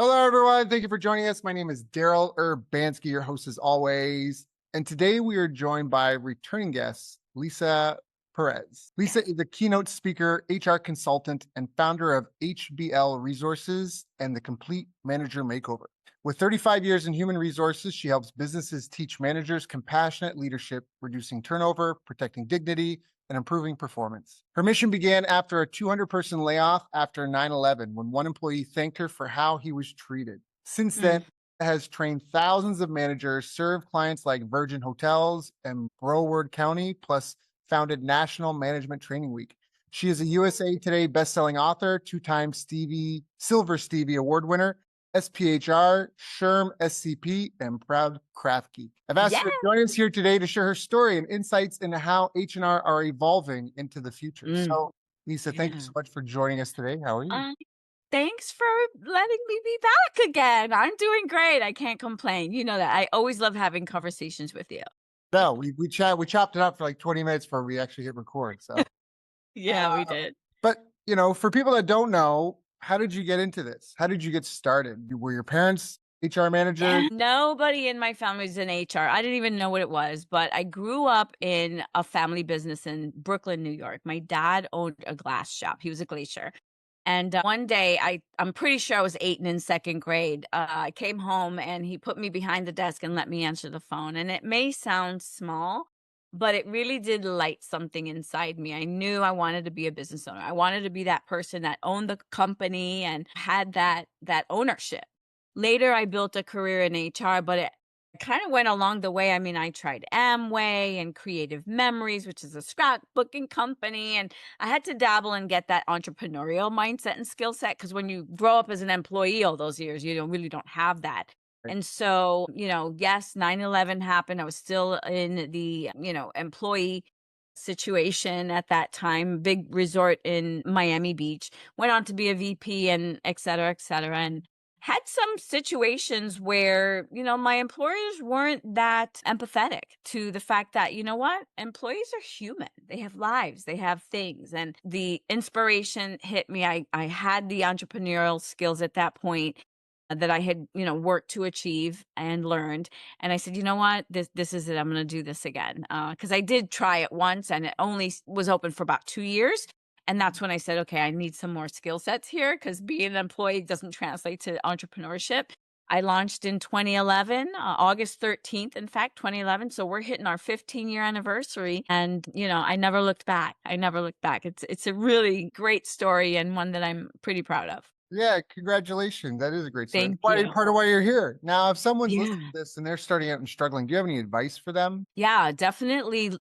Hello, everyone. Thank you for joining us. My name is Daryl Urbanski, your host as always. And today we are joined by returning guest, Lisa Perez. Lisa is a keynote speaker, HR consultant, and founder of HBL Resources and the Complete Manager Makeover. With 35 years in human resources, she helps businesses teach managers compassionate leadership, reducing turnover, protecting dignity, and improving performance. Her mission began after a 200-person layoff after 9/11, when one employee thanked her for how he was treated. Since then, has trained thousands of managers, served clients like Virgin Hotels and Broward County, plus founded National Management Training Week. She is a USA Today bestselling author, two-time Silver Stevie Award winner, SPHR, SHRM SCP, and proud craft geek. I've asked her to join us here today to share her story and insights into how H&R are evolving into the future. So, Lisa, thank you so much for joining us today. How are you? Thanks for letting me be back again. I'm doing great. I can't complain. You know that. I always love having conversations with you. No, we chopped it up for like 20 minutes before we actually hit record. So, Yeah, we did. but for people that don't know, how did you get into this? How did you get started? Were your parents HR managers? Yeah, nobody in my family is in HR. I didn't even know what it was, but I grew up in a family business in Brooklyn, New York. My dad owned a glass shop. He was a glacier. And one day, I'm pretty sure I was 8 and in second grade. I came home and he put me behind the desk and let me answer the phone. And it may sound small, but it really did light something inside me. I knew I wanted to be a business owner. I wanted to be that person that owned the company and had that ownership. Later, I built a career in HR, but it kind of went along the way. I mean, I tried Amway and Creative Memories, which is a scrapbooking company. And I had to dabble and get that entrepreneurial mindset and skill set. Because when you grow up as an employee all those years, you really don't have that. Right. And so, yes, 9/11 happened. I was still in the, employee situation at that time, big resort in Miami Beach, went on to be a VP and et cetera, et cetera. And had some situations where, my employers weren't that empathetic to the fact that, you know what, employees are human. They have lives, they have things. And the inspiration hit me. I had the entrepreneurial skills at that point that I had, worked to achieve and learned. And I said, you know what, this is it. I'm going to do this again. Because I did try it once and it only was open for about 2 years. And that's when I said, okay, I need some more skill sets here because being an employee doesn't translate to entrepreneurship. I launched in 2011, August 13th, in fact, 2011. So we're hitting our 15-year anniversary. And, I never looked back. I never looked back. It's a really great story and one that I'm pretty proud of. Yeah, congratulations. That is a great story. Thank you. Part of why you're here. Now, if someone's listening Yeah. to this and they're starting out and struggling, do you have any advice for them? Yeah, definitely,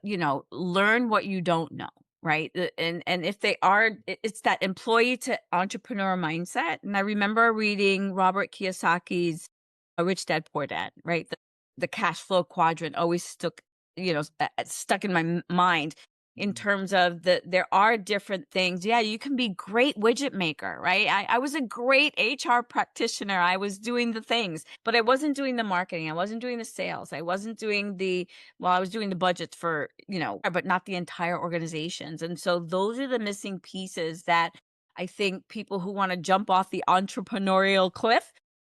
learn what you don't know, right? And if they are, it's that employee to entrepreneur mindset. And I remember reading Robert Kiyosaki's A Rich Dad Poor Dad, right? The cash flow quadrant always stuck in my mind in terms of there are different things. Yeah, you can be great widget maker, right? I was a great HR practitioner. I was doing the things, but I wasn't doing the marketing. I wasn't doing the sales. I wasn't doing I was doing the budgets for, but not the entire organizations. And so those are the missing pieces that I think people who want to jump off the entrepreneurial cliff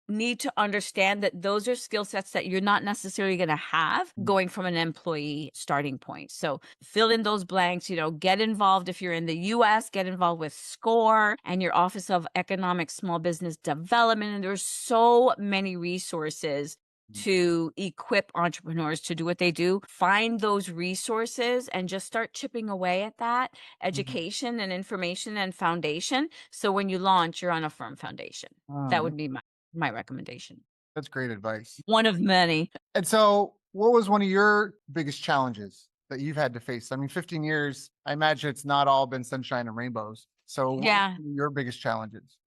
need to understand that those are skill sets that you're not necessarily going to have going from an employee starting point. So fill in those blanks, get involved. If you're in the US, get involved with SCORE and your Office of Economic Small Business Development. And there's so many resources to equip entrepreneurs to do what they do. Find those resources and just start chipping away at that education and information and foundation. So when you launch, you're on a firm foundation. That would be my recommendation. That's great advice. One of many. And so, what was one of your biggest challenges that you've had to face? I mean, 15 years, I imagine it's not all been sunshine and rainbows. So, what Yeah. were your biggest challenges?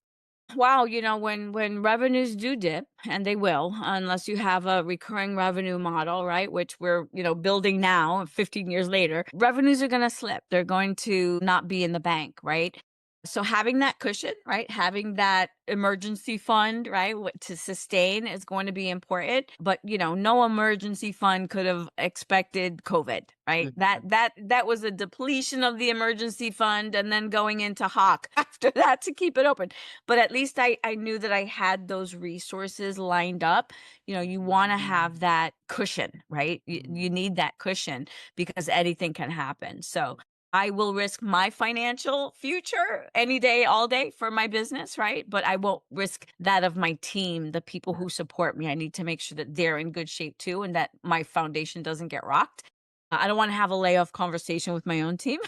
Wow, when revenues do dip, and they will, unless you have a recurring revenue model, right? Which we're, building now, 15 years later, revenues are going to slip. They're going to not be in the bank, right? So having that cushion, right? Having that emergency fund, right, to sustain is going to be important. But no emergency fund could have expected COVID, right? Yeah. That was a depletion of the emergency fund, and then going into hawk after that to keep it open. But at least I knew that I had those resources lined up. You want to have that cushion, right? You need that cushion because anything can happen. So I will risk my financial future any day, all day for my business, right? But I won't risk that of my team, the people who support me. I need to make sure that they're in good shape too and that my foundation doesn't get rocked. I don't want to have a layoff conversation with my own team,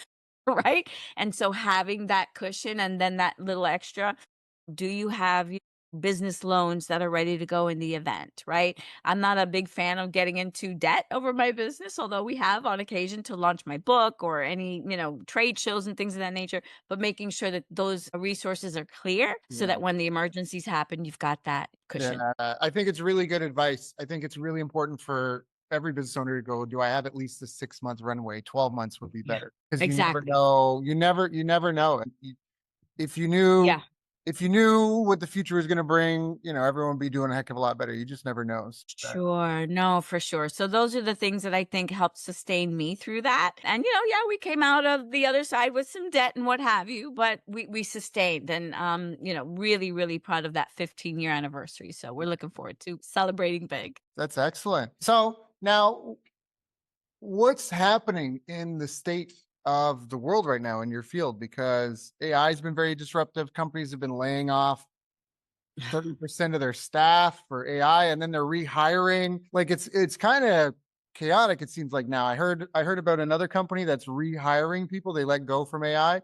right? And so having that cushion and then that little extra, do you have business loans that are ready to go in the event, right? I'm not a big fan of getting into debt over my business, although we have on occasion to launch my book or any, trade shows and things of that nature, but making sure that those resources are clear so Yeah. that when the emergencies happen, you've got that cushion. Yeah. I think it's really good advice. I think it's really important for every business owner to go, do I have at least a 6 month runway? 12 months would be Yeah, better because you never exactly. know. You never know. If you knew, Yeah. if you knew what the future was going to bring, everyone would be doing a heck of a lot better. You just never know. Sure. No, for sure. So those are the things that I think helped sustain me through that. And yeah, we came out of the other side with some debt and what have you, but we sustained and really, really proud of that 15-year anniversary. So we're looking forward to celebrating big. That's excellent. So now, what's happening in the state of the world right now in your field? Because AI has been very disruptive. Companies have been laying off 30% of their staff for AI, and then they're rehiring. Like it's kind of chaotic, it seems like now. I heard about another company that's rehiring people they let go from AI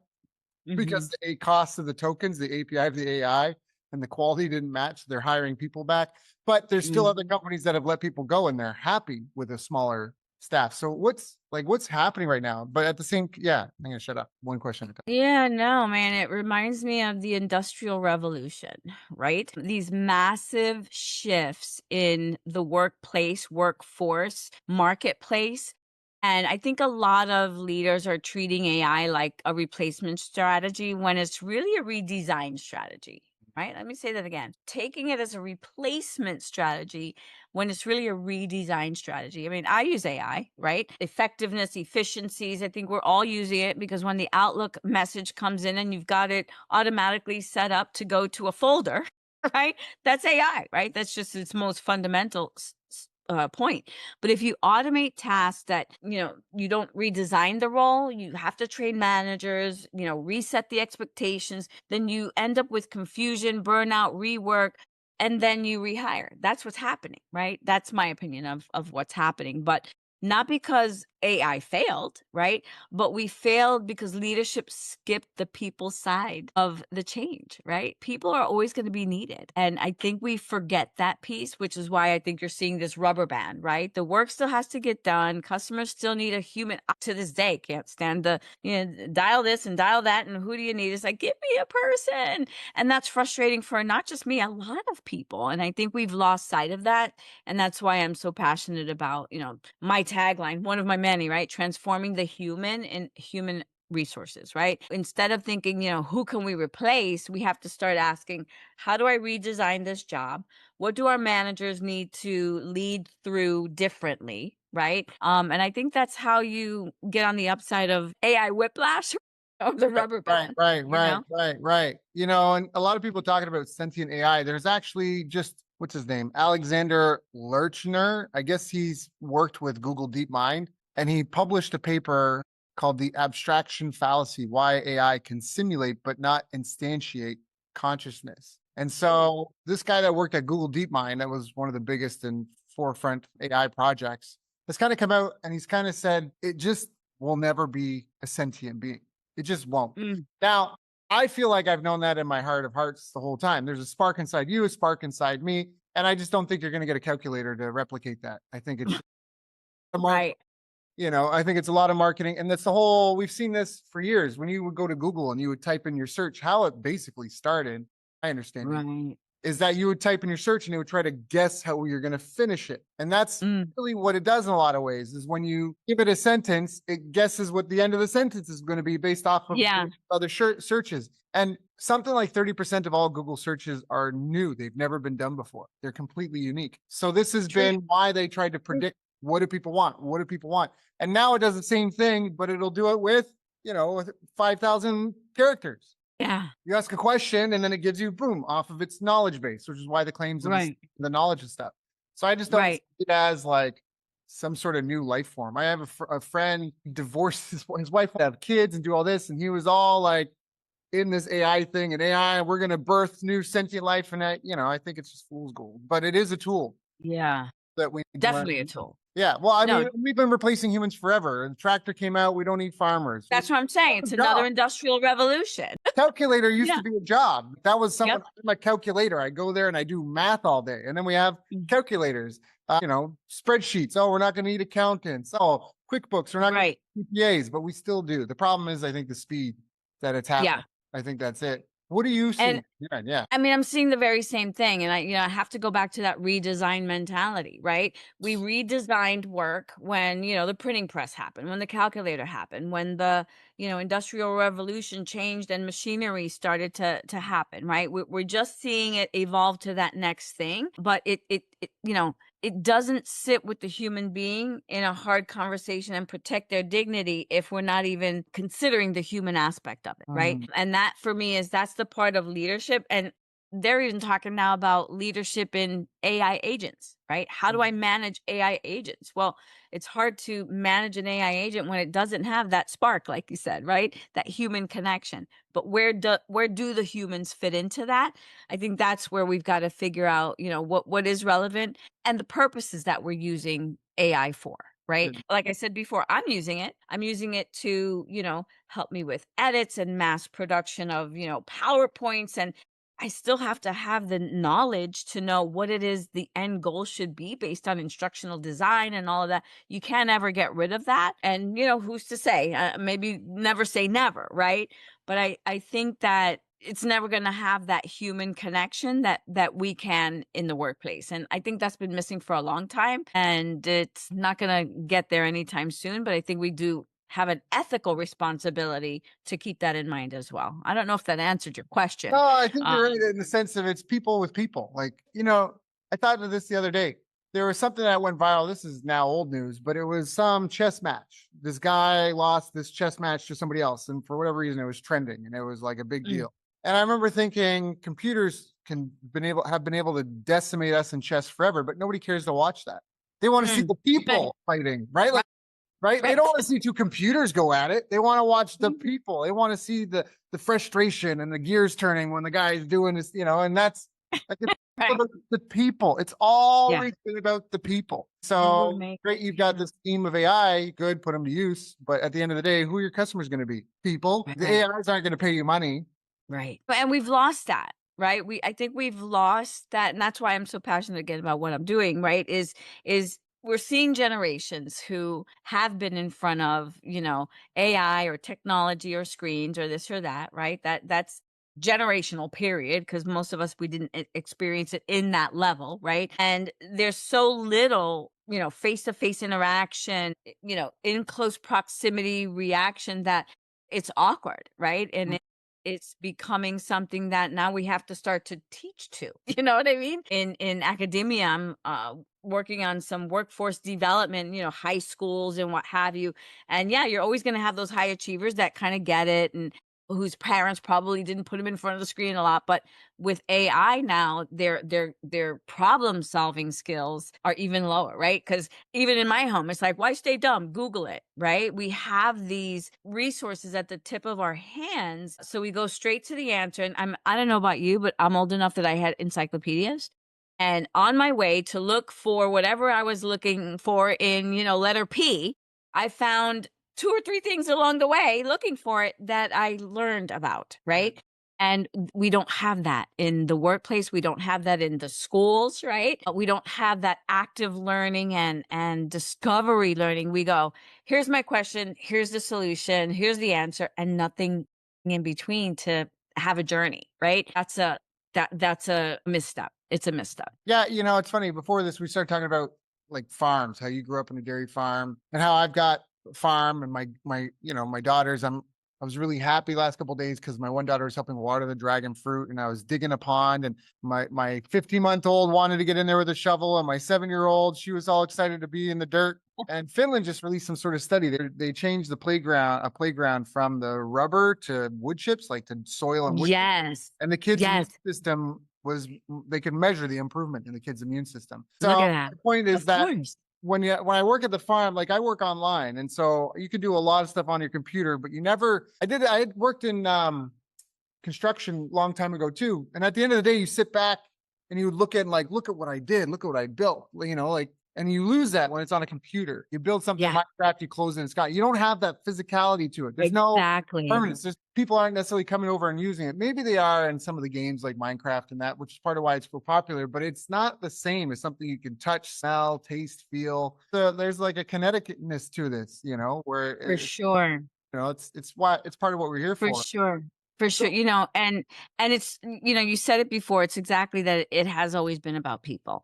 because Mhm. the cost of the tokens, the API of the AI, and the quality didn't match. So they're hiring people back. But there's still other Mhm. companies that have let people go and they're happy with a smaller staff. So what's happening right now? But at the same, yeah, I'm gonna shut up. One question at a time. Yeah, no, man, it reminds me of the Industrial Revolution, right? These massive shifts in the workplace, workforce, marketplace. And I think a lot of leaders are treating AI like a replacement strategy when it's really a redesign strategy, right? Let me say that again. Taking it as a replacement strategy when it's really a redesign strategy. I mean, I use AI, right? Effectiveness, efficiencies. I think we're all using it because when the Outlook message comes in and you've got it automatically set up to go to a folder, right? That's AI, right? That's just its most fundamental point. But if you automate tasks that, you don't redesign the role, you have to train managers, reset the expectations, then you end up with confusion, burnout, rework, and then you rehire. That's what's happening, right? That's my opinion of what's happening. But not because AI failed, right? But we failed because leadership skipped the people side of the change, right? People are always going to be needed. And I think we forget that piece, which is why I think you're seeing this rubber band, right? The work still has to get done. Customers still need a human. To this day, can't stand the, dial this and dial that. And who do you need? It's like, give me a person. And that's frustrating for not just me, a lot of people. And I think we've lost sight of that. And that's why I'm so passionate about, my tagline, one of my many, right? Transforming the human in human resources, right? Instead of thinking, who can we replace? We have to start asking, how do I redesign this job? What do our managers need to lead through differently? Right. And I think that's how you get on the upside of AI whiplash of the rubber Right, band, right, you right, know? right, right. And a lot of people talking about sentient AI. There's actually just what's his name? Alexander Lurchner. I guess he's worked with Google DeepMind and he published a paper called The Abstraction Fallacy: Why AI Can Simulate but Not Instantiate Consciousness. And so this guy that worked at Google DeepMind, that was one of the biggest and forefront AI projects, has kind of come out and he's kind of said it just will never be a sentient being. It just won't. Mm, Now, I feel like I've known that in my heart of hearts the whole time. There's a spark inside you, a spark inside me, and I just don't think you're going to get a calculator to replicate that. I think it's a mark, right, I think it's a lot of marketing, and that's the whole. We've seen this for years. When you would go to Google and you would type in your search, how it basically started. I understand it. right. is that you would type in your search and it would try to guess how you're going to finish it. And that's really what it does in a lot of ways, is when you give it a sentence, it guesses what the end of the sentence is going to be based off of other searches. And something like 30% of all Google searches are new. They've never been done before. They're completely unique. So this has been why they tried to predict, what do people want? What do people want? And now it does the same thing, but it'll do it with, 5,000 characters. Yeah. You ask a question and then it gives you, boom, off of its knowledge base, which is why the claims of the knowledge and stuff. So I just don't see it as like some sort of new life form. I have a friend divorced his wife, have kids and do all this. And he was all like in this AI thing, and AI, we're going to birth new sentient life. And I think it's just fool's gold, but it is a tool. Yeah. That we definitely a tool. Yeah. Well, I mean, we've been replacing humans forever. The tractor came out. We don't need farmers. That's what I'm saying. It's another industrial revolution. Calculator used to be a job. That was someone, my calculator. I go there and I do math all day. And then we have calculators, spreadsheets. Oh, we're not going to need accountants. Oh, QuickBooks. We're not going to need CPAs, but we still do. The problem is, I think, the speed that it's happening. Yeah. I think that's it. What do you see? I mean, I'm seeing the very same thing. And I have to go back to that redesign mentality, right? We redesigned work when, the printing press happened, when the calculator happened, when the, industrial revolution changed and machinery started to happen, right? We're just seeing it evolve to that next thing, but it doesn't sit with the human being in a hard conversation and protect their dignity if we're not even considering the human aspect of it, right? And that for me that's the part of leadership. And they're even talking now about leadership in AI agents, right? How do I manage AI agents? Well, it's hard to manage an AI agent when it doesn't have that spark, like you said, right? That human connection. But where do the humans fit into that? I think that's where we've got to figure out, what is relevant and the purposes that we're using AI for. Right. Like I said before, I'm using it. I'm using it to, help me with edits and mass production of, PowerPoints. And I still have to have the knowledge to know what it is the end goal should be based on instructional design and all of that. You can't ever get rid of that. And, who's to say? Maybe never say never. Right. But I think that it's never going to have that human connection that we can in the workplace. And I think that's been missing for a long time, and it's not going to get there anytime soon. But I think we do have an ethical responsibility to keep that in mind as well. I don't know if that answered your question. No, I think you're right in the sense of it's people with people. Like, I thought of this the other day. There was something that went viral. This is now old news, but it was some chess match. This guy lost this chess match to somebody else. And for whatever reason, it was trending and it was like a big deal. And I remember thinking computers have been able to decimate us in chess forever, but nobody cares to watch that. They want to see the people fighting, right? Like, right? They don't want to see two computers go at it. They want to watch the people. They want to see the frustration and the gears turning when the guy is doing this, and that's like about the people. It's always been about the people. So great, you've got this team of AI, good, put them to use. But at the end of the day, who are your customers going to be? People. The AIs aren't going to pay you money. Right. And we've lost that, right? I think we've lost that. And that's why I'm so passionate again about what I'm doing, right? Is we're seeing generations who have been in front of, AI or technology or screens or this or that, right? That's generational period, because most of us, we didn't experience it in that level, right? And there's so little, face-to-face interaction, in close proximity reaction that it's awkward, right? And it's becoming something that now we have to start to teach to, you know what I mean? In academia, I'm working on some workforce development, high schools and what have you. And you're always going to have those high achievers that kind of get it and whose parents probably didn't put them in front of the screen a lot. But with AI now, their problem solving skills are even lower, right? Because even in my home, it's like, why stay dumb? Google it, right? We have these resources at the tip of our hands. So we go straight to the answer. And I don't know about you, but I'm old enough that I had encyclopedias. And on my way to look for whatever I was looking for in, letter P, I found 2 or 3 things along the way looking for it that I learned about, right? And we don't have that in the workplace. We don't have that in the schools, right? We don't have that active learning and discovery learning. We go, here's my question, here's the solution, here's the answer, and nothing in between to have a journey, right? That's a that's a misstep. It's a misstep. Yeah, it's funny. Before this, we started talking about like farms, how you grew up in a dairy farm, and how I've got a farm, and my daughters. I was really happy last couple of days because my one daughter was helping water the dragon fruit, and I was digging a pond, and my 15-month-old wanted to get in there with a shovel, and my 7-year-old, she was all excited to be in the dirt. And Finland just released some sort of study. They changed the playground from the rubber to wood chips, like to soil and wood. Yes. And the kids' immune Yes. system they could measure the improvement in the kids' immune system. Look So at that. the point is Of that course. when I work at the farm, like I work online, and so you can do a lot of stuff on your computer, but I had worked in construction a long time ago too. And at the end of the day, you sit back and you would look at what I did, look at what I built, and you lose that when it's on a computer. You build something in Yeah. Minecraft, you close it in the sky. You don't have that physicality to it. There's no Exactly. permanence. People aren't necessarily coming over and using it. Maybe they are in some of the games like Minecraft and that, which is part of why it's so popular, but it's not the same as something you can touch, smell, taste, feel. So there's like a kineticness to this, where For sure. it's part of what we're here For for. sure. For sure. And it's, you said it before, it's exactly that. It has always been about people.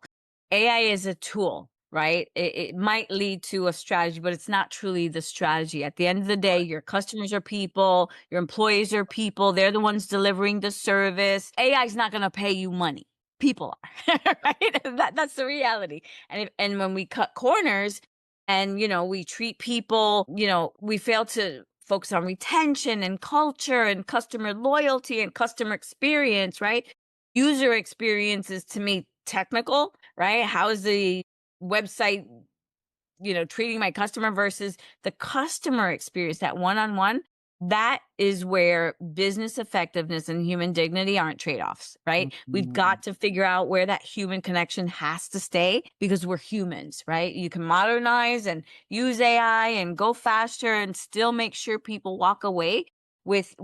AI is a tool, right? It might lead to a strategy, but it's not truly the strategy. At the end of the day, your customers are people, your employees are people. They're the ones delivering the service. AI is not going to pay you money. People are, right? That's the reality. And when we cut corners and, we treat people, we fail to focus on retention and culture and customer loyalty and customer experience, right? User experience is, to me, technical, right? How is the website, treating my customer versus the customer experience, that one-on-one? That is where business effectiveness and human dignity aren't trade-offs, right? We've got to figure out where that human connection has to stay because we're humans, right? You can modernize and use AI and go faster and still make sure people walk away with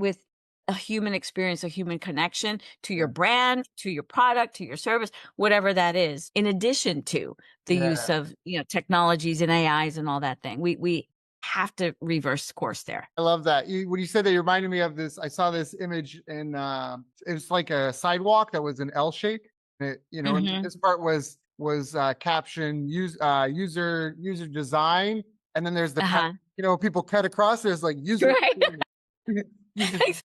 a human experience, a human connection to your brand, to your product, to your service, whatever that is, in addition to the use of, technologies and AIs and all that thing. We have to reverse course there. I love that. When you said that, you reminded me of this. I saw this image in it was like a sidewalk that was an L shape. And and this part was caption user design, and then there's the cut. People cut across. There's like user Right. user,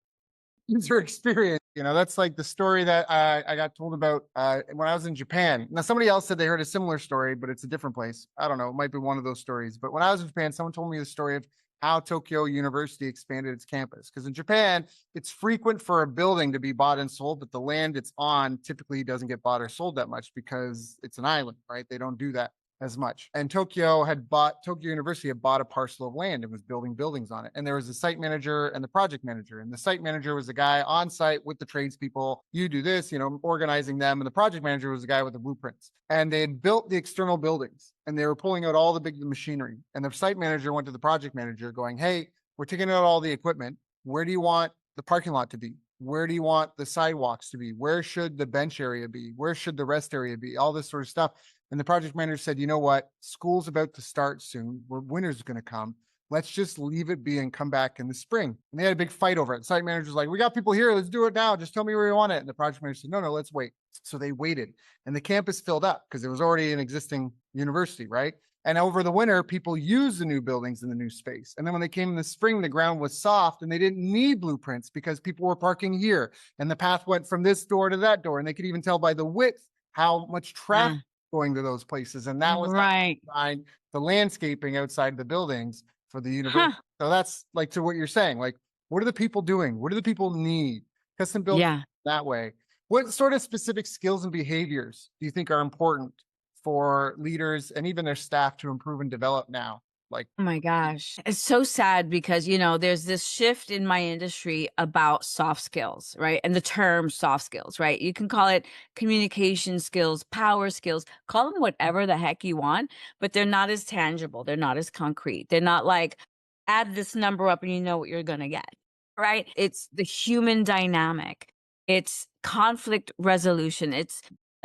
user experience. That's like the story that I got told about when I was in Japan. Now, somebody else said they heard a similar story, but it's a different place. I don't know. It might be one of those stories. But when I was in Japan, someone told me the story of how Tokyo University expanded its campus. Because in Japan, it's frequent for a building to be bought and sold, but the land it's on typically doesn't get bought or sold that much because it's an island, right? They don't do that as much. And Tokyo University had bought a parcel of land and was building buildings on it. And there was a site manager and the project manager. And the site manager was the guy on site with the tradespeople. You do this, organizing them. And the project manager was the guy with the blueprints. And they had built the external buildings and they were pulling out all the big machinery. And the site manager went to the project manager going, "Hey, we're taking out all the equipment. Where do you want the parking lot to be? Where do you want the sidewalks to be? Where should the bench area be? Where should the rest area be?" All this sort of stuff. And the project manager said, "You know what? School's about to start soon. Winter's going to come. Let's just leave it be and come back in the spring." And they had a big fight over it. The site manager's like, "We got people here. Let's do it now. Just tell me where you want it." And the project manager said, "No, let's wait." So they waited and the campus filled up because it was already an existing university, right? And over the winter, people used the new buildings in the new space. And then when they came in the spring, the ground was soft and they didn't need blueprints because people were parking here. And the path went from this door to that door. And they could even tell by the width how much traffic going to those places. And that was right behind the landscaping outside the buildings for the university. So that's like to what you're saying, like, what are the people doing? What do the people need? Custom built that way. What sort of specific skills and behaviors do you think are important for leaders and even their staff to improve and develop now? Like, oh my gosh, it's so sad because, there's this shift in my industry about soft skills, right? And the term soft skills, right? You can call it communication skills, power skills, call them whatever the heck you want, but they're not as tangible. They're not as concrete. They're not like, add this number up and you know what you're going to get, right? It's the human dynamic. It's conflict resolution. It's,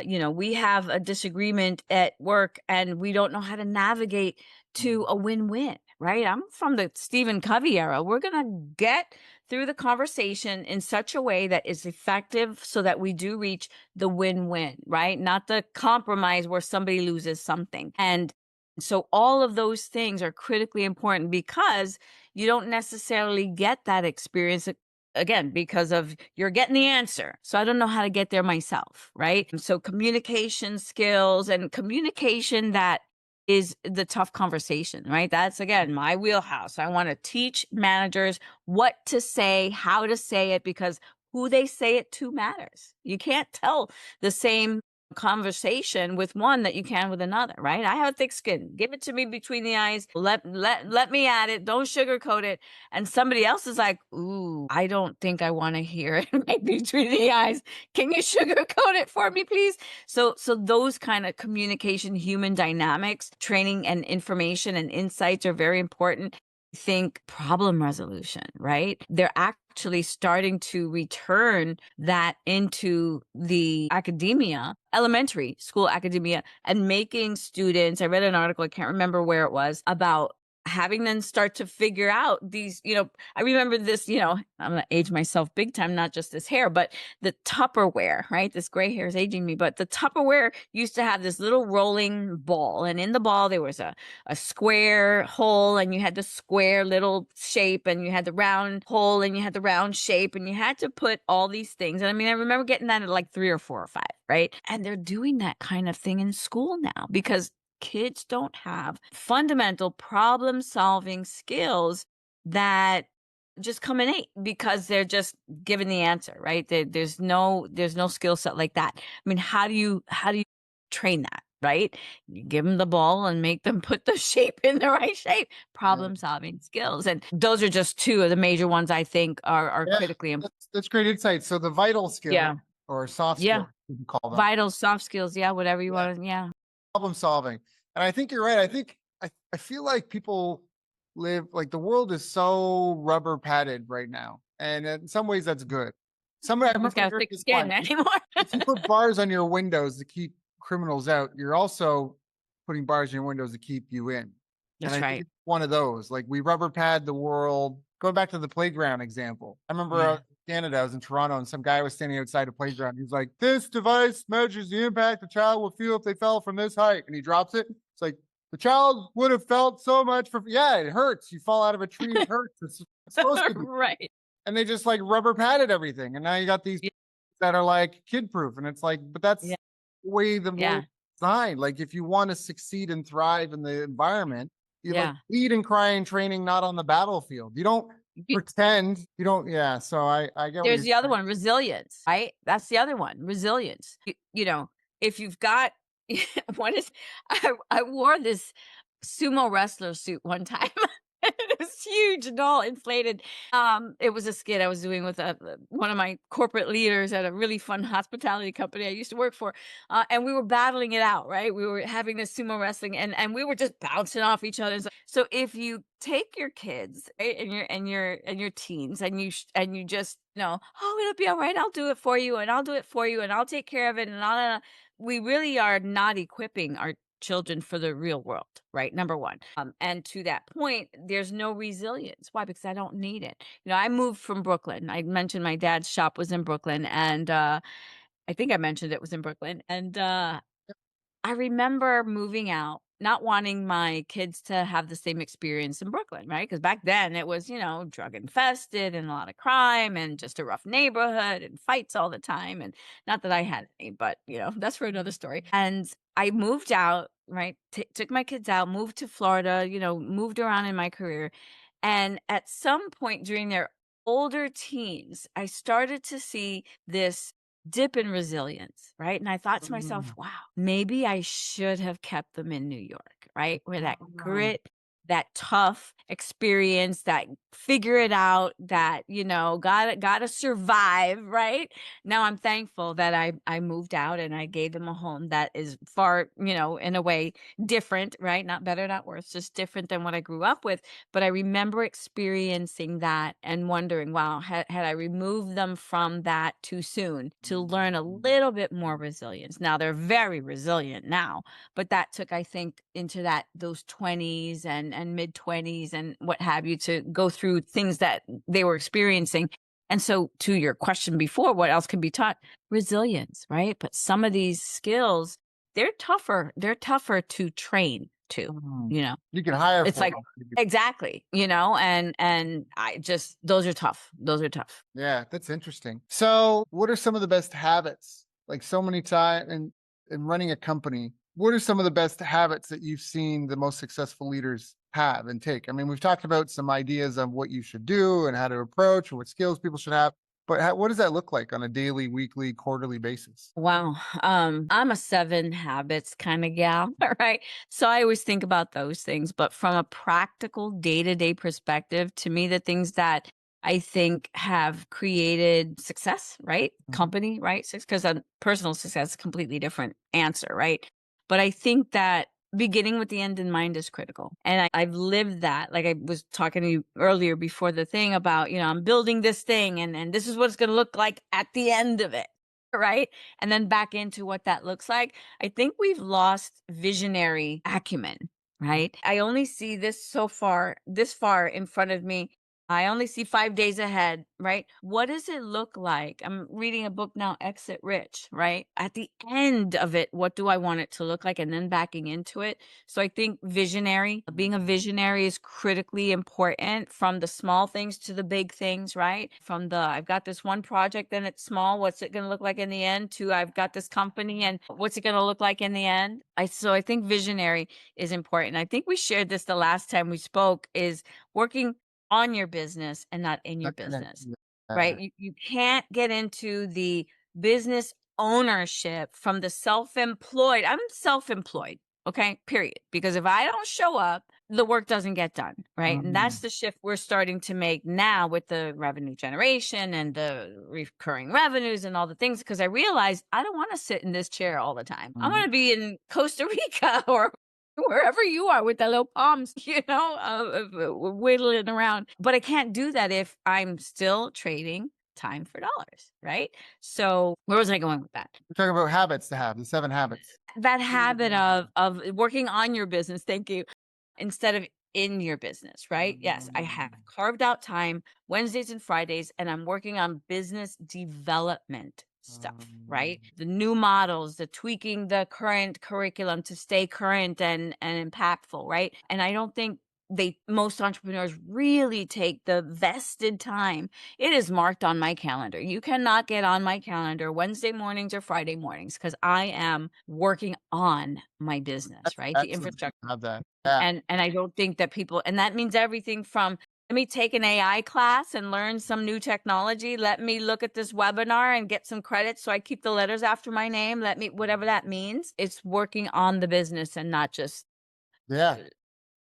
we have a disagreement at work and we don't know how to navigate to a win-win, right? I'm from the Stephen Covey era. We're going to get through the conversation in such a way that is effective so that we do reach the win-win, right? Not the compromise where somebody loses something. And so all of those things are critically important because you don't necessarily get that experience again because of you're getting the answer. So I don't know how to get there myself, right? So communication skills and communication that is the tough conversation, right? That's again my wheelhouse. I want to teach managers what to say, how to say it, because who they say it to matters. You can't tell the same conversation with one that you can with another, right? I have thick skin. Give it to me between the eyes. Let me at it. Don't sugarcoat it. And somebody else is like, ooh, I don't think I want to hear it right between the eyes. Can you sugarcoat it for me, please? So those kind of communication, human dynamics, training and information and insights are very important. Think problem resolution, right? They're actually starting to return that into the academia, elementary school academia, and making students, I read an article, I can't remember where it was, about having them start to figure out these, I remember this, I'm going to age myself big time, not just this hair, but the Tupperware, right? This gray hair is aging me, but the Tupperware used to have this little rolling ball. And in the ball, there was a square hole, and you had the square little shape, and you had the round hole, and you had the round shape, and you had to put all these things. And I mean, I remember getting that at like 3 or 4 or 5, right? And they're doing that kind of thing in school now because kids don't have fundamental problem solving skills that just come innate because they're just given the answer, right? There's no skill set like that. I mean, how do you train that, right? You give them the ball and make them put the shape in the right shape. Problem solving skills, and those are just 2 of the major ones I think are Yeah, critically important. that's great insight. So the vital skill Yeah, or soft yeah, skill, you can call them. vital soft skills. Yeah, whatever you Yeah, want. Yeah, problem solving. And I think you're right. I feel like people live like the world is so rubber padded right now. And in some ways that's good. I nobody's remember got a hearing thick this skin one. anymore. If you put bars on your windows to keep criminals out, you're also putting bars on your windows to keep you in. And That's I think right. it's one of those. Like we rubber pad the world. Going back to the playground example. I remember Yeah. in Canada, I was in Toronto, and some guy was standing outside a playground. He's like, "This device measures the impact the child will feel if they fell from this height." And he drops it. It's like the child would have felt so much for yeah, it hurts. You fall out of a tree, it hurts. It's supposed to be. Right. And they just like rubber padded everything. And now you got these Yeah, that are like kid proof. And it's like, but that's yeah, the way the yeah, world is designed. Like if you want to succeed and thrive in the environment, you like yeah. bleed and cry in training, not on the battlefield. You don't Y pretend. You don't, yeah. So I get what There's you're the other saying. one, resilience, right? That's the other one, resilience. If you've got what is I wore this sumo wrestler suit one time. It was huge and all inflated. It was a skit I was doing with one of my corporate leaders at a really fun hospitality company I used to work for, and we were battling it out. Right, we were having this sumo wrestling, and we were just bouncing off each other. So if you take your kids, right, and your teens, and you just know, oh, it'll be all right. I'll do it for you, and I'll do it for you, and I'll take care of it, and all. We really are not equipping our children for the real world, right? Number one. And to that point, there's no resilience. Why? Because I don't need it. I moved from Brooklyn. I mentioned my dad's shop was in Brooklyn, and I think I mentioned it was in Brooklyn. And I remember moving out, not wanting my kids to have the same experience in Brooklyn, right? Because back then it was, drug infested and a lot of crime and just a rough neighborhood and fights all the time. And not that I had any, but, that's for another story. And I moved out, right? Took my kids out, moved to Florida, moved around in my career. And at some point during their older teens, I started to see this dip in resilience, right? And I thought to myself, Mm, wow, maybe I should have kept them in New York, right? Where that mm, grit, that tough experience, that figure it out, that, gotta survive, right? Now I'm thankful that I moved out and I gave them a home that is far, in a way different, right? Not better, not worse, just different than what I grew up with. But I remember experiencing that and wondering, wow, had I removed them from that too soon to learn a little bit more resilience. Now they're very resilient now, but that took, I think, into those 20s and mid 20s and what have you, to go through things that they were experiencing. And so, to your question before, what else can be taught? Resilience, right? But some of these skills, they're tougher. They're tougher to train to, Mm. you know. You can hire It's for like, them. exactly, and I just, those are tough. Those are tough. Yeah, that's interesting. So, what are some of the best habits? Like so many times in running a company, what are some of the best habits that you've seen the most successful leaders have and take? I mean, we've talked about some ideas of what you should do and how to approach and what skills people should have, but what does that look like on a daily, weekly, quarterly basis? Wow. I'm a 7 habits kind of gal, right? So I always think about those things. But from a practical day-to-day perspective, to me, the things that I think have created success, right? Mhm. Company, right? Because personal success is a completely different answer, right? But I think that beginning with the end in mind is critical. And I've lived that. Like I was talking to you earlier before the thing about, I'm building this thing and this is what it's going to look like at the end of it. Right. And then back into what that looks like. I think we've lost visionary acumen, right? I only see this far in front of me. I only see 5 days ahead, right? What does it look like? I'm reading a book now, Exit Rich, right? At the end of it, what do I want it to look like? And then backing into it. So I think being a visionary is critically important, from the small things to the big things, right? From I've got this one project and it's small, what's it going to look like in the end, to I've got this company and what's it going to look like in the end? So I think visionary is important. I think we shared this the last time we spoke, is working on your business and not in your business, right? You can't get into the business ownership from the self-employed. I'm self-employed, okay, period. Because if I don't show up, the work doesn't get done, right? And that's the shift we're starting to make now with the revenue generation and the recurring revenues and all the things. Because I realized I don't want to sit in this chair all the time. I want to be in Costa Rica or wherever you are with the little palms, whittling around. But I can't do that if I'm still trading time for dollars, right? So where was I going with that? We're talking about habits to have, the 7 habits. That habit of working on your business, thank you, instead of in your business, right? Yes, I have carved out time Wednesdays and Fridays, and I'm working on business development stuff, right? The new models, the tweaking the current curriculum to stay current and impactful, right? And I don't think most entrepreneurs really take the vested time. It is marked on my calendar. You cannot get on my calendar Wednesday mornings or Friday mornings, because I am working on my business, That's right? The excellent to infrastructure. have that. Yeah. And I don't think that people, and that means everything from, let me take an AI class and learn some new technology. Let me look at this webinar and get some credits so I keep the letters after my name. Whatever that means. It's working on the business and not just Yeah.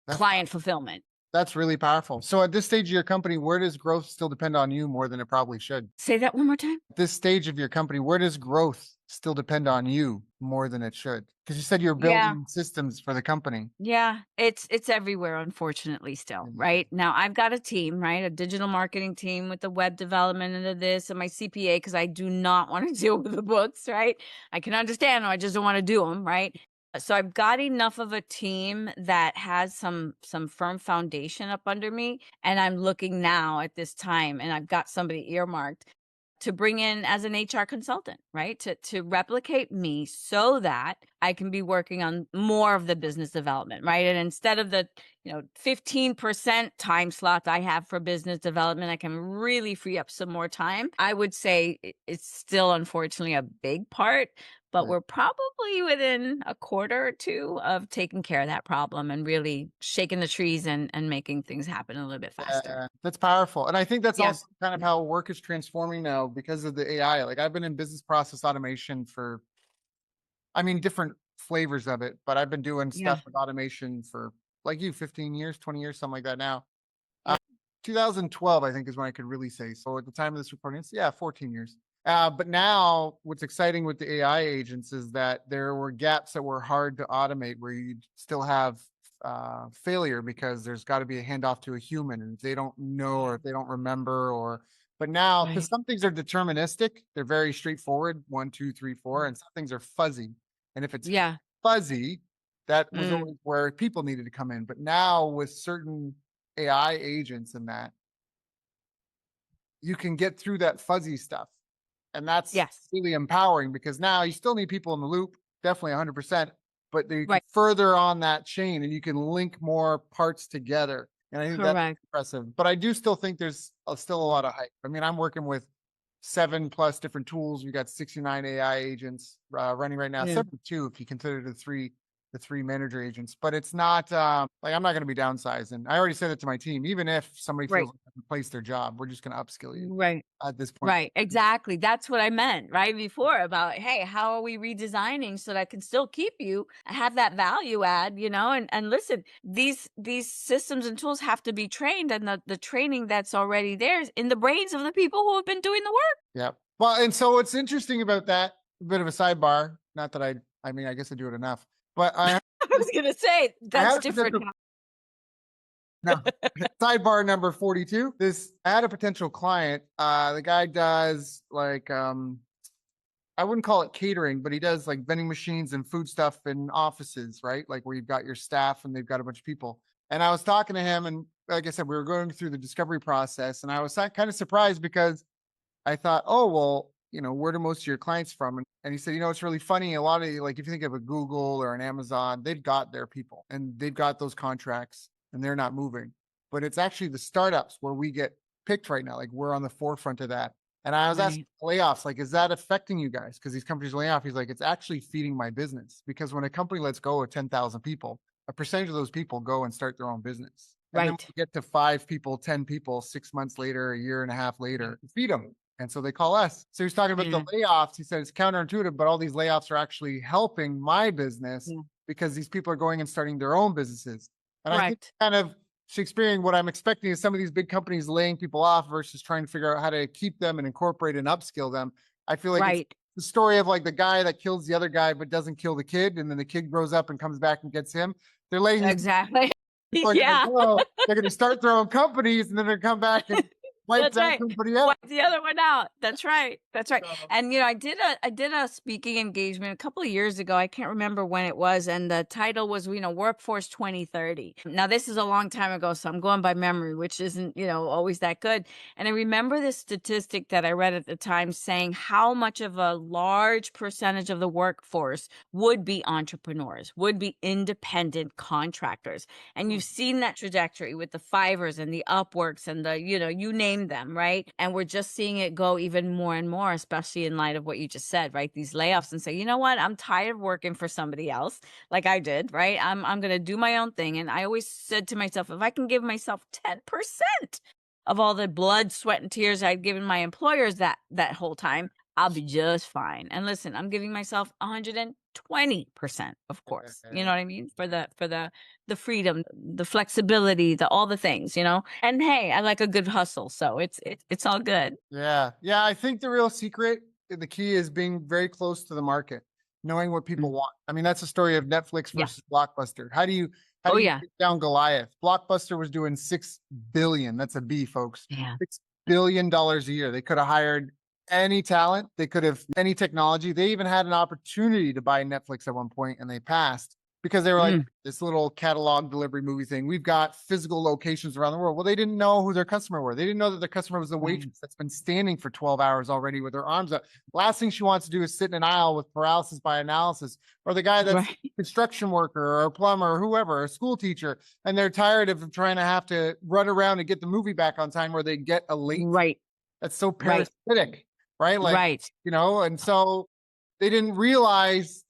That's client fulfillment. That's really powerful. So at this stage of your company, where does growth still depend on you more than it probably should? Say that one more time. At this stage of your company, where does growth still depend on you more than it should? Because you said you're Yeah. building systems for the company. Yeah, it's everywhere, unfortunately, still, right? Now I've got a team, right? A digital marketing team with the web development and this and my CPA, because I do not want to deal with the books, right? I can understand them, I just don't want to do them, right? So I've got enough of a team that has some firm foundation up under me, and I'm looking now at this time, and I've got somebody earmarked to bring in as an HR consultant, right? To replicate me so that I can be working on more of the business development, right? And instead of the, 15% time slot I have for business development, I can really free up some more time. I would say it's still unfortunately a big part, but we're probably within a quarter or two of taking care of that problem and really shaking the trees and making things happen a little bit faster. Yeah, that's powerful. And I think that's Yeah. also kind of how work is transforming now because of the AI. Like I've been in business process automation for, different flavors of it, but I've been doing Yeah. stuff with automation for like you, 15 years, 20 years, something like that now. Yeah. 2012, I think, is when I could really say. So at the time of this recording, it's 14 years. But now what's exciting with the AI agents is that there were gaps that were hard to automate where you still have failure because there's got to be a handoff to a human. And if they don't know or if they don't remember but now, because Right. some things are deterministic, they're very straightforward, 1, 2, 3, 4, and some things are fuzzy. And if it's Yeah. fuzzy, that was Mm. always where people needed to come in. But now with certain AI agents and that, you can get through that fuzzy stuff. And that's Yes. really empowering because now you still need people in the loop, definitely 100%, but they can Right. further on that chain and you can link more parts together. And I think that's Correct. impressive. But I do still think there's still a lot of hype. I mean, I'm working with 7+ different tools. We got 69 AI agents running right now, Yeah. 72 if you consider the three manager agents. But it's not like I'm not going to be downsizing. I already said it to my team. Even if somebody Right. feels like they replaced their job, we're just going to upskill you Right. at this point. Right. Exactly. That's what I meant right before about, hey, how are we redesigning so that I can still keep you, have that value add, and listen, these systems and tools have to be trained, and the training that's already there is in the brains of the people who have been doing the work. Yeah. Well, and so what's interesting about that, a bit of a sidebar, not that I mean, I guess I do it enough, but I was gonna say I that's had a different. potential, no, sidebar number 42. I had a potential client. The guy does like, I wouldn't call it catering, but he does like vending machines and food stuff in offices, right? Like where you've got your staff and they've got a bunch of people. And I was talking to him, and like I said, we were going through the discovery process, and I was kind of surprised because I thought, oh, well, where do most of your clients from? And he said, it's really funny. A lot of like, if you think of a Google or an Amazon, they've got their people and they've got those contracts and they're not moving. But it's actually the startups where we get picked right now. Like we're on the forefront of that. And I was asking layoffs, like, is that affecting you guys? Because these companies lay off. He's like, it's actually feeding my business because when a company lets go of 10,000 people, a percentage of those people go and start their own business. And then Right. we get to 5 people, 10 people, 6 months later, a year and a half later, feed them. And so they call us. So he's talking about the layoffs. He said it's counterintuitive, but all these layoffs are actually helping my business because these people are going and starting their own businesses. And I think Correct. kind of Shakespearean, what I'm expecting is some of these big companies laying people off versus trying to figure out how to keep them and incorporate and upskill them. I feel like it's Right. the story of like the guy that kills the other guy but doesn't kill the kid, and then the kid grows up and comes back and gets him. They're laying these Exactly. people are Yeah. gonna go, they're gonna start their own companies and then they're gonna come back and wipe That's that right. company out. Wipe the other one out. That's right. That's right. So, And I did a speaking engagement a couple of years ago. I can't remember when it was, and the title was, Workforce 2030. Now this is a long time ago, so I'm going by memory, which isn't, always that good. And I remember this statistic that I read at the time saying how much of a large percentage of the workforce would be entrepreneurs, would be independent contractors. And you've seen that trajectory with the Fivers and the Upworks and the, you name them, right? And we're just seeing it go even more and more, especially in light of what you just said, right? These layoffs, and say, you know what? I'm tired of working for somebody else like I did, right? I'm going to do my own thing. And I always said to myself, if I can give myself 10% of all the blood, sweat, and tears I'd given my employers that whole time, I'll be just fine. And listen, I'm giving myself 120%, of course. You know what I mean? For the freedom, the flexibility, all the things, And hey, I like a good hustle, so it's all good. yeah. Yeah. I think the real secret, the key is being very close to the market, knowing what people Mm. want. I mean, that's the story of Netflix Yeah. versus Blockbuster. How do you Oh yeah. take down Goliath? Blockbuster was doing 6 billion. That's a B, folks. Yeah. $6 billion a year. They could have hired any talent. They could have any technology. They even had an opportunity to buy Netflix at one point and they passed because they were like this little catalog delivery movie thing. We've got physical locations around the world. Well, they didn't know who their customer were. They didn't know that their customer was the waitress that's been standing for 12 hours already with her arms up. Last thing she wants to do is sit in an aisle with paralysis by analysis, or the guy that's a construction worker or a plumber or whoever, a school teacher, and they're tired of trying to have to run around and get the movie back on time where they get a late. Right. That's so Right. parasitic, right? Like, Right. and so they didn't realize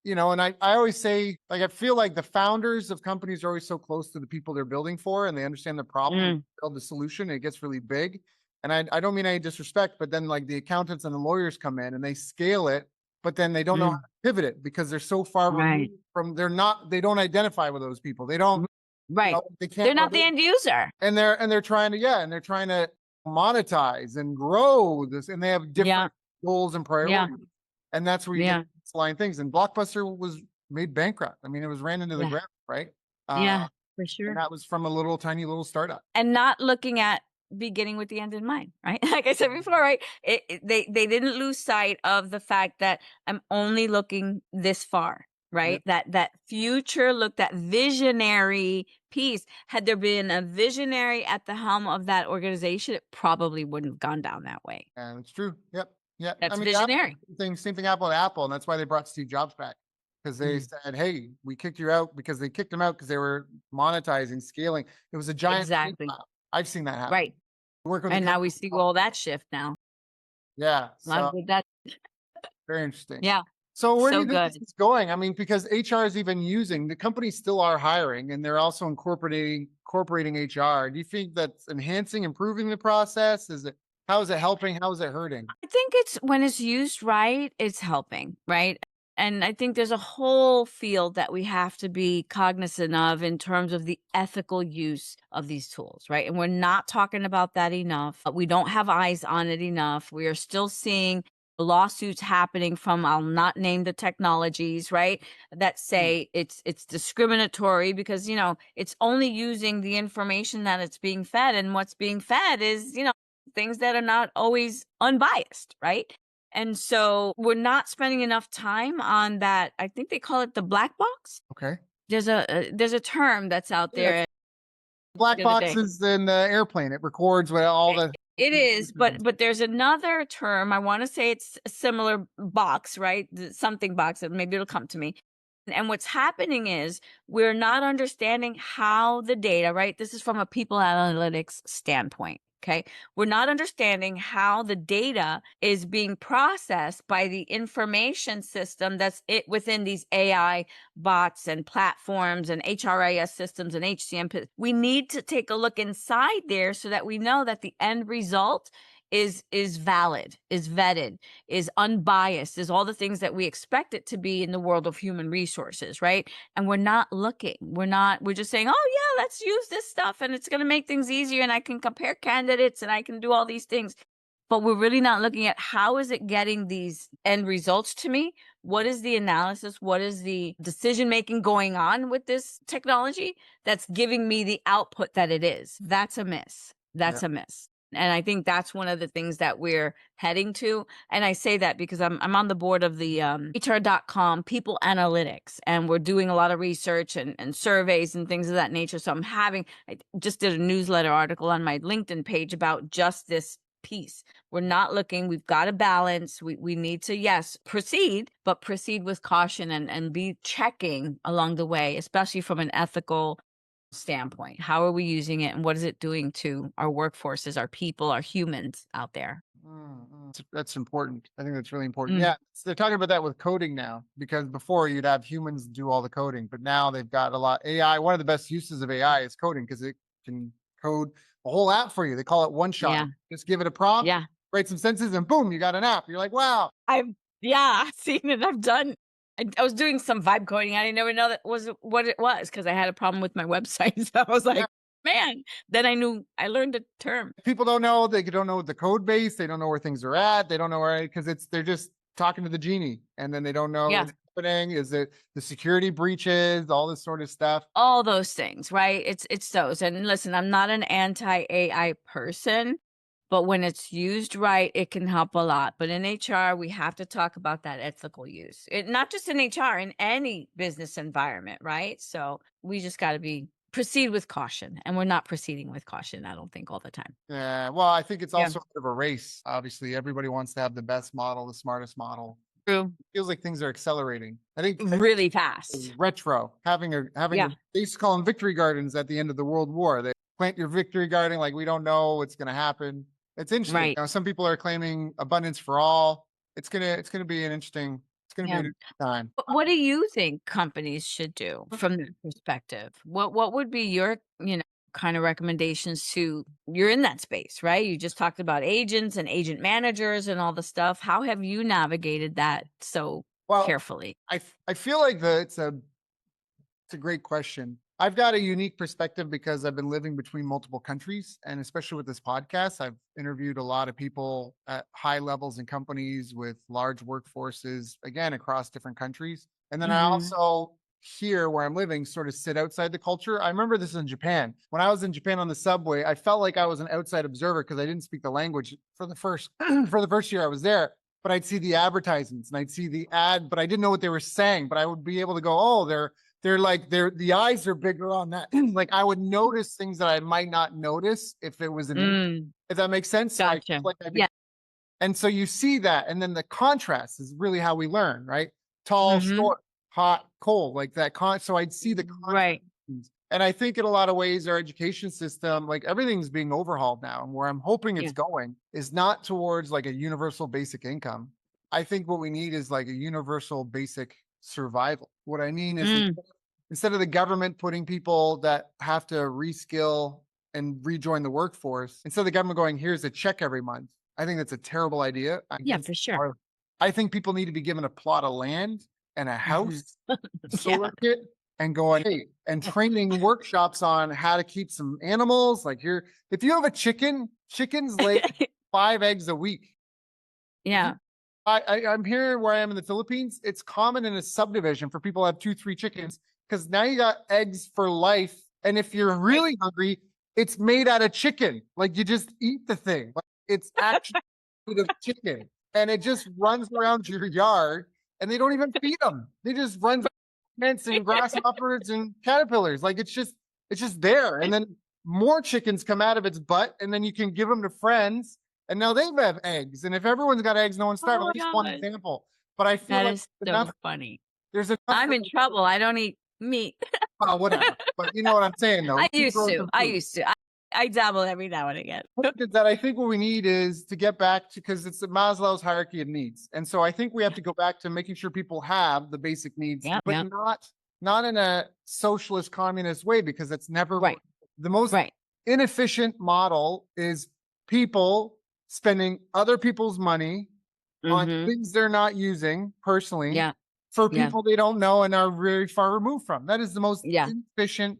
and I always say, like, I feel like the founders of companies are always so close to the people they're building for and they understand the problem, build the solution, it gets really big. And I don't mean any disrespect, but then like the accountants and the lawyers come in and they scale it, but then they don't know how to pivot it because they're so far removed from, they don't identify with those people. They don't Right. They They're can't not the relate, end user. and they're trying to, and they're trying to monetize and grow this, and they have Yeah. different goals and Yeah. priorities, and that's where you get Yeah. line things. And Blockbuster was made bankrupt. I mean, it was ran into the Yeah. ground, right? Yeah. For And sure. that was from a little tiny little startup. And not looking at beginning with the end in mind, right? Like I said before, right? They didn't lose sight of the fact that I'm only looking this far, Yeah, right? That future look, that visionary piece. Had there been a visionary at the helm of that organization, it probably wouldn't have gone down that way. and it's true. Yep. Yeah. I That's mean, Apple visionary. same thing Apple and Apple, and that's why they brought Steve Jobs back, because they Mhm. said, "Hey, we kicked you out," because they kicked him out because they were monetizing, scaling. It was a giant money Exactly. pile. I've seen that happen. Right. Work with a And now we company. see all that shift now. Yeah. A lot So of that. very interesting. Yeah. So where do So you think this good. is going? I mean, because HR is even using, the companies still are hiring, and they're also incorporating HR. Do you think that's enhancing, improving the process? How is it helping? How is it hurting? I think it's when it's used right, it's helping, right? And I think there's a whole field that we have to be cognizant of in terms of the ethical use of these tools, right? And we're not talking about that enough. We don't have eyes on it enough. We are still seeing lawsuits happening from, I'll not name the technologies, right? That Hmm, say it's discriminatory because, it's only using the information that it's being fed, and what's being fed is, things that are not always unbiased, right? And so we're not spending enough time on that. I think they call it the black box. okay. There's a term that's out Yeah, there black the other day. boxes in the airplane. It records what all It the it is, information. but there's another term. I want to say it's a similar box, right? Something box. Maybe it'll come to me. And what's happening is we're not understanding how the data, right? This is from a people analytics standpoint. Okay. We're not understanding how the data is being processed by the information system that's it within these AI bots and platforms and HRIS systems and HCM. We need to take a look inside there so that we know that the end result is valid, is vetted, is unbiased, is all the things that we expect it to be in the world of human resources, right? And we're not looking. We're just saying, "Oh yeah, let's use this stuff and it's going to make things easier and I can compare candidates and I can do all these things." But we're really not looking at how is it getting these end results to me? What is the analysis? What is the decision making going on with this technology that's giving me the output that it is? That's a miss. Yeah. That's a miss. And I think that's one of the things that we're heading to. And I say that because I'm on the board of the HR.com People Analytics, and we're doing a lot of research and surveys and things of that nature. So I just did a newsletter article on my LinkedIn page about just this piece. We're not looking, we've got a balance. We need to, yes, proceed, but proceed with caution and be checking along the way, especially from an ethical standpoint. How are we using it and what is it doing to our workforces, our people, our humans out there? That's important. I think that's really important. Mm, Yeah, so they're talking about that with coding now, because before you'd have humans do all the coding, but now they've got a lot AI. One of the best uses of AI is coding, because it can code a whole app for you. They call it one shot. yeah. Just give it a prompt, Yeah. write some sentences, and boom, you got an app. You're like, wow. I've yeah, I've seen it. I was doing some vibe coding. I didn't even know that was what it was because I had a problem with my website. So I was Yeah. like, man, then I learned the term. People don't know. They don't know the code base. They don't know where things are at. They don't know where, because they're just talking to the genie, and then they don't know Yeah. what's happening. Is it the security breaches, all this sort of stuff? All those things, right? It's those. And listen, I'm not an anti-AI person, but when it's used right, it can help a lot. But in HR, we have to talk about that ethical use. Not just in HR, in any business environment, right? So we just got to proceed with caution, and we're not proceeding with caution, I don't think, all the time. Yeah, well, I think it's Yeah, also a bit of a race. Obviously, everybody wants to have the best model, the smartest model. true. Feels like things are accelerating. I think Really it's fast. retro, having a, Yeah, they used to call them victory gardens at the end of the World War. They plant your victory garden like we don't know what's going to happen. It's interesting. right. Now, some people are claiming abundance for all. It's gonna be Yeah. an interesting time. What do you think companies should do from that perspective? What would be your, kind of recommendations to you're in that space, right? You just talked about agents and agent managers and all the stuff. How have you navigated that so Well, carefully? I feel like it's a great question. I've got a unique perspective because I've been living between multiple countries. And especially with this podcast, I've interviewed a lot of people at high levels in companies with large workforces, again, across different countries. And then I also here where I'm living sort of sit outside the culture. I remember this in Japan. When I was in Japan on the subway, I felt like I was an outside observer because I didn't speak the language for the first for the first year I was there. But I'd see the advertisements and I'd see the ad, but I didn't know what they were saying. But I would be able to go, oh, they're like the eyes are bigger on that. Like I would notice things that I might not notice if it was if that makes sense. So Gotcha. Yeah. and so you see that, and then the contrast is really how we learn, right? Tall, short, hot, cold, like that. So I'd see the contrast. Right. And I think in a lot of ways, our education system, like everything's being overhauled now. And where I'm hoping it's going is not towards like a universal basic income. I think what we need is like a universal basic survival. What I mean is instead of the government putting people that have to reskill and rejoin the workforce, instead of the government going, here's a check every month. I think that's a terrible idea. Yeah, for sure. I think people need to be given a plot of land and a house, a solar kit, and going, hey, and training workshops on how to keep some animals. Like here, if you have a chicken, chickens lay 5 eggs a week. Yeah. I'm here where I am in the Philippines. It's common in a subdivision for people to have 2, 3 chickens because now you got eggs for life. And if you're really hungry, it's made out of chicken. Like you just eat the thing. Like it's actually made of chicken, and it just runs around your yard. And they don't even feed them. They just run ants and grasshoppers and caterpillars. Like it's just there. And then more chickens come out of its butt, and then you can give them to friends. And now they have eggs. And if everyone's got eggs, no one's starving. Just one example. But I feel that like is so funny. There's enough. I'm in trouble. I don't eat meat. Well, whatever. But you know what I'm saying, though. I used to. I dabble every now and again. That I think what we need is to get back to, because it's Maslow's hierarchy of needs. And so I think we have to go back to making sure people have the basic needs, but not in a socialist communist way, because it's never the most inefficient model is people spending other people's money on things they're not using personally for people they don't know and are very far removed from. That is the most inefficient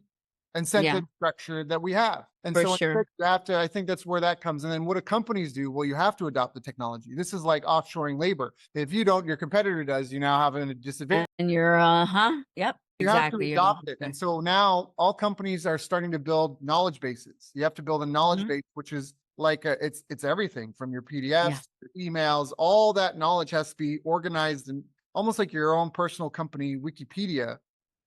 incentive structure that we have. And so you have to, I think that's where that comes. And then what do companies do? Well, you have to adopt the technology. This is like offshoring labor. If you don't, your competitor does, you now have a disadvantage. And you're, You have to adopt it. And so now all companies are starting to build knowledge bases. You have to build a knowledge base, which is like it's everything from your PDFs, your emails, all that knowledge has to be organized and almost like your own personal company Wikipedia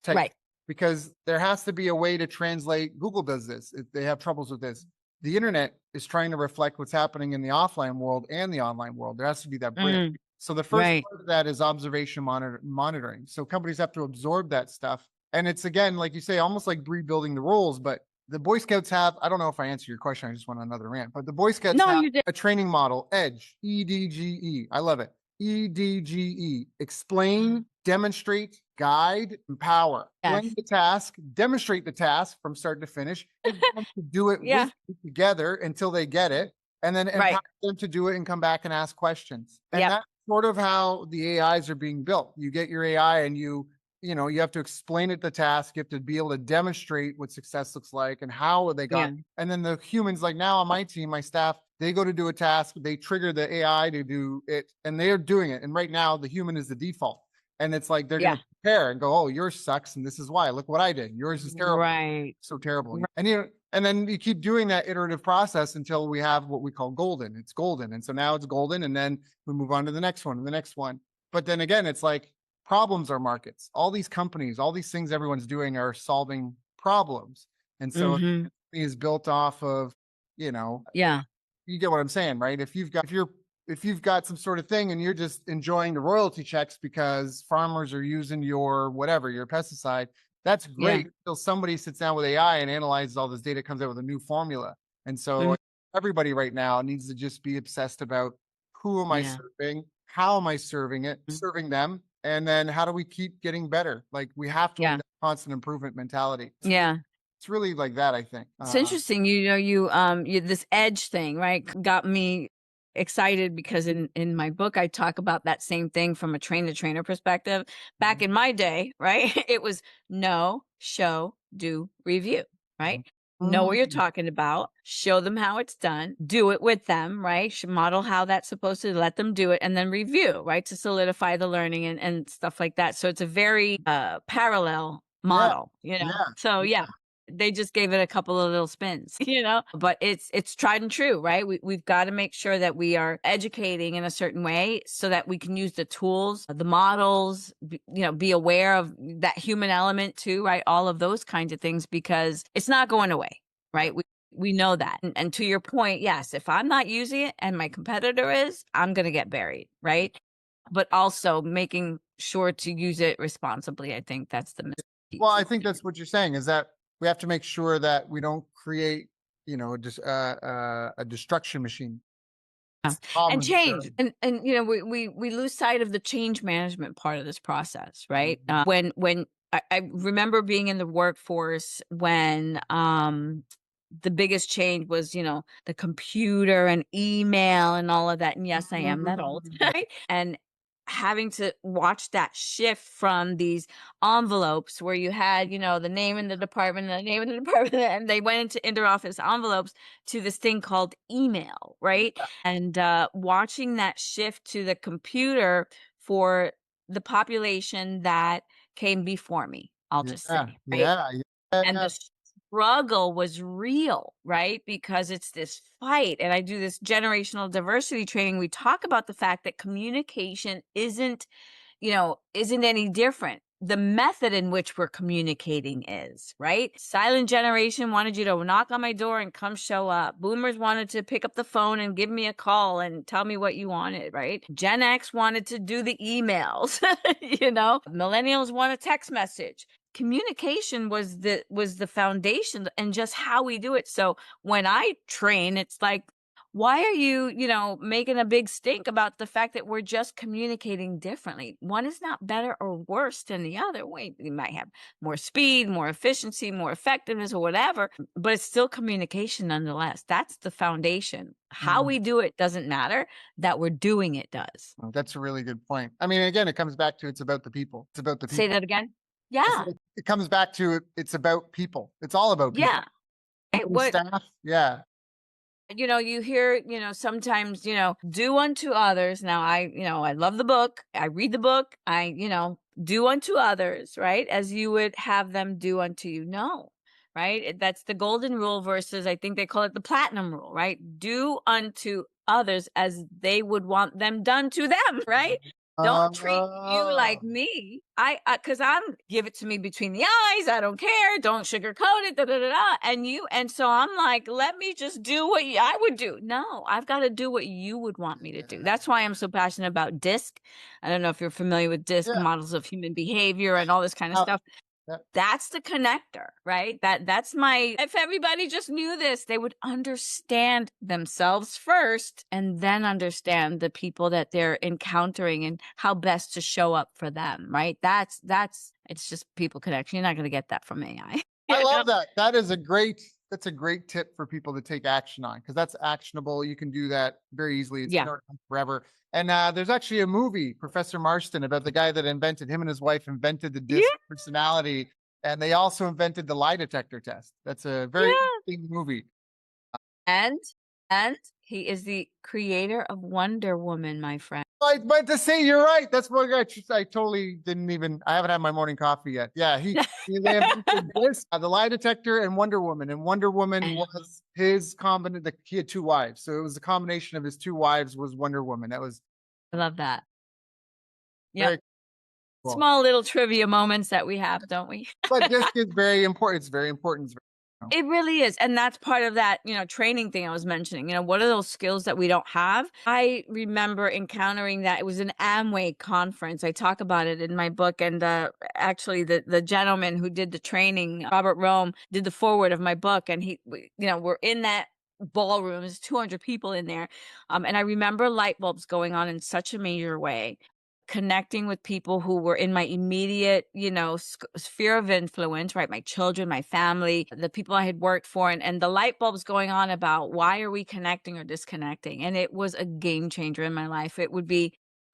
type. Because there has to be a way to translate. Google does this. They have troubles with this. The internet is trying to reflect what's happening in the offline world and the online world. There has to be that bridge. So the first part of that is observation monitoring. So companies have to absorb that stuff. And it's, again, like you say, almost like rebuilding the rules. But the Boy Scouts have, I don't know if I answered your question. I just went on another rant. But the Boy Scouts have a training model, EDGE, EDGE. I love it. EDGE, explain, demonstrate, guide, empower. Explain the task, demonstrate the task from start to finish, and to do it with together until they get it, and then empower them to do it and come back and ask questions. And that's sort of how the AIs are being built. You get your AI and you have to explain it the task. You have to be able to demonstrate what success looks like and how they got. And then the humans, like now on my team, my staff, they go to do a task, they trigger the AI to do it, and they're doing it. And right now, the human is the default. And it's like they're going to compare and go, oh, yours sucks, and this is why. Look what I did. Yours is terrible. Right. So terrible. And then you keep doing that iterative process until we have what we call golden. It's golden. And so now it's golden, and then we move on to the next one and the next one. But then again, it's like problems are markets. All these companies, all these things everyone's doing are solving problems. And so it is built off of, you get what I'm saying, right? If you've got some sort of thing and you're just enjoying the royalty checks because farmers are using your pesticide, that's great until somebody sits down with AI and analyzes all this data, comes out with a new formula. And so everybody right now needs to just be obsessed about who am I serving, how am I serving it, serving them, and then how do we keep getting better? Like we have to have that constant improvement mentality. It's really like that, I think. It's interesting. You this edge thing, right, got me excited because in my book, I talk about that same thing from a trainer perspective. Back in my day, right, it was know, show, do, review, right? Know what you're Mm. talking about, show them how it's done, do it with them, right? Model how that's supposed to, let them do it, and then review, right? To solidify the learning and stuff like that. So it's a very parallel Yeah, model, yeah, So yeah. they just gave it a couple of little spins, but it's tried and true, right? We've got to make sure that we are educating in a certain way so that we can use the tools, the models, be aware of that human element too, right? All of those kinds of things, because it's not going away, right? We know that. And to your point, yes, if I'm not using it and my competitor is, I'm going to get buried, right? But also making sure to use it responsibly. I think that's the piece. Well, I think that's what you're saying, is that we have to make sure that we don't create, just a destruction machine. And Problems change, occur. and we lose sight of the change management part of this process, right? When I remember being in the workforce when the biggest change was, the computer and email and all of that. And yes, I am that old, right? And having to watch that shift from these envelopes where you had, the name in the department, and the name in the department, and they went into interoffice envelopes to this thing called email, right? And watching that shift to the computer for the population that came before me, I'll just Yeah, say, right? yeah, yeah, And yeah. the struggle was real, right? Because it's this fight. And I do this generational diversity training. We talk about the fact that communication isn't any different. The method in which we're communicating is, right? Silent generation wanted you to knock on my door and come show up. Boomers wanted to pick up the phone and give me a call and tell me what you wanted, right? Gen X wanted to do the emails, Millennials want a text message. Communication was the foundation and just how we do it. So when I train, it's like, why are you, making a big stink about the fact that we're just communicating differently? One is not better or worse than the other. Wait, you might have more speed, more efficiency, more effectiveness, or whatever, but it's still communication nonetheless. That's the foundation. How Mhm. we do it doesn't matter. That we're doing it does. That's a really good point. I mean, again, it comes back to it's about the people. It's about the Say people. that again. I Yeah. said it comes back to it's about people. It's all about people. Yeah. Hey, And staff. Yeah. you hear, sometimes, do unto others. Now I love the book. I read the book. Do unto others, right? As you would have them do unto you. No, right? That's the golden rule versus, I think they call it the platinum rule, right? Do unto others as they would want them done to them, right? Don't treat you Uh, like me. Cause I'm give it to me between the eyes. I don't care. Don't sugarcoat it. Da, da, da, da. And so I'm like, let me just do what I would do. No, I've got to do what you would want me to do. That's why I'm so passionate about DISC. I don't know if you're familiar with DISC, yeah. models of human behavior and all this kind of Uh, stuff. yeah. That's the connector, right? That's my, if everybody just knew this, they would understand themselves first and then understand the people that they're encountering and how best to show up for them, right? It's just people connection. You're not going to get that from AI. I You know? love that. That's a great tip for people to take action on, because that's actionable. You can do that very easily. It's been Yeah. around forever. And there's actually a movie, Professor Marston, about the guy that invented, him and his wife invented the Yeah. DISC personality, and they also invented the lie detector test. That's a very Yeah. interesting movie. And, and he is the creator of Wonder Woman, my friend. But to say you're right, that's what I totally didn't even. I haven't had my morning coffee yet. Yeah, they invented this, the lie detector, and Wonder Woman. And Wonder Woman was his combination. He had two wives, so it was a combination of his two wives was Wonder Woman. That was I love that. Yep. very cool. Small little trivia moments that we have, don't we? But this is very important. It's very important. It really is. And that's part of that, training thing I was mentioning. What are those skills that we don't have? I remember encountering that. It was an Amway conference. I talk about it in my book. And actually, the gentleman who did the training, Robert Rome, did the foreword of my book. And we're in that ballroom. There's 200 people in there. And I remember light bulbs going on in such a major way, connecting with people who were in my immediate, sphere of influence, right? My children, my family, the people I had worked for, and the light bulbs going on about why are we connecting or disconnecting? And it was a game changer in my life. It would be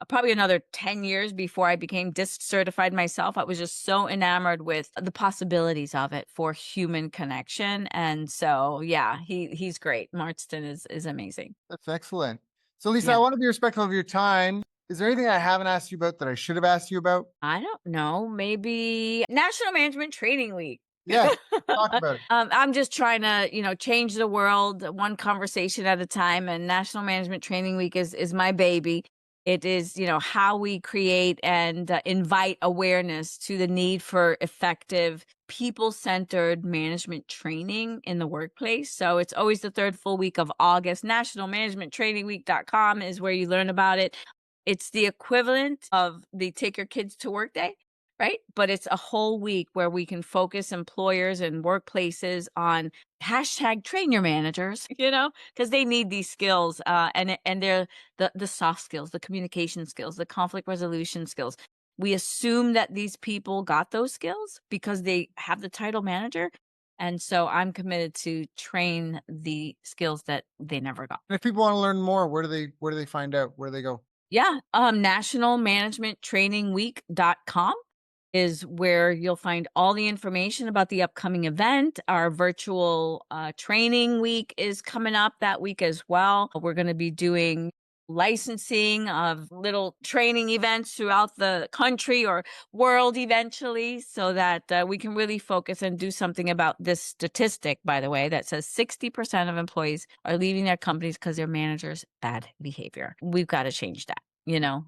probably another 10 years before I became DISC certified myself. I was just so enamored with the possibilities of it for human connection. And so, yeah, he's great. Marston is amazing. That's excellent. So, Lisa, I Yeah. want to be respectful of your time. Is there anything I haven't asked you about that I should have asked you about? I don't know, maybe National Management Training Week. Yes, talk about it. I'm just trying to, change the world one conversation at a time. And National Management Training Week is my baby. It is, how we create and invite awareness to the need for effective people-centered management training in the workplace. So it's always the third full week of August. Nationalmanagementtrainingweek.com is where you learn about it. It's the equivalent of the Take Your Kids to Work Day, right? But it's a whole week where we can focus employers and workplaces on hashtag train your managers, because they need these skills, and they're the soft skills, the communication skills, the conflict resolution skills. We assume that these people got those skills because they have the title manager. And so I'm committed to train the skills that they never got. And if people want to learn more, where do they find out? Where do they go? Yeah, nationalmanagementtrainingweek.com is where you'll find all the information about the upcoming event. Our virtual training week is coming up that week as well. We're going to be doing licensing of little training events throughout the country or world eventually, so that we can really focus and do something about this statistic, by the way, that says 60% of employees are leaving their companies because their managers' bad behavior. We've got to change that, That's a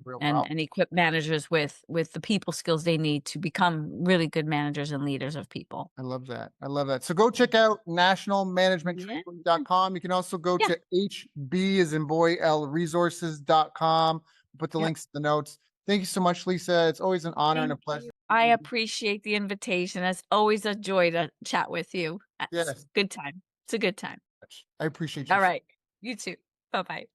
real and problem. equip managers with the people skills they need to become really good managers and leaders of people. I love that. I love that. So go check out nationalmanagementtraining.com. You can also go Yeah. to HB as in boy, L resources.com. Put the Yep. links in the notes. Thank you so much, Lisa. It's always an honor and a Thank pleasure. you. I appreciate the invitation. It's always a joy to chat with you. It's Yes, good time. It's a good time. I appreciate you. All right. You too. Bye-bye.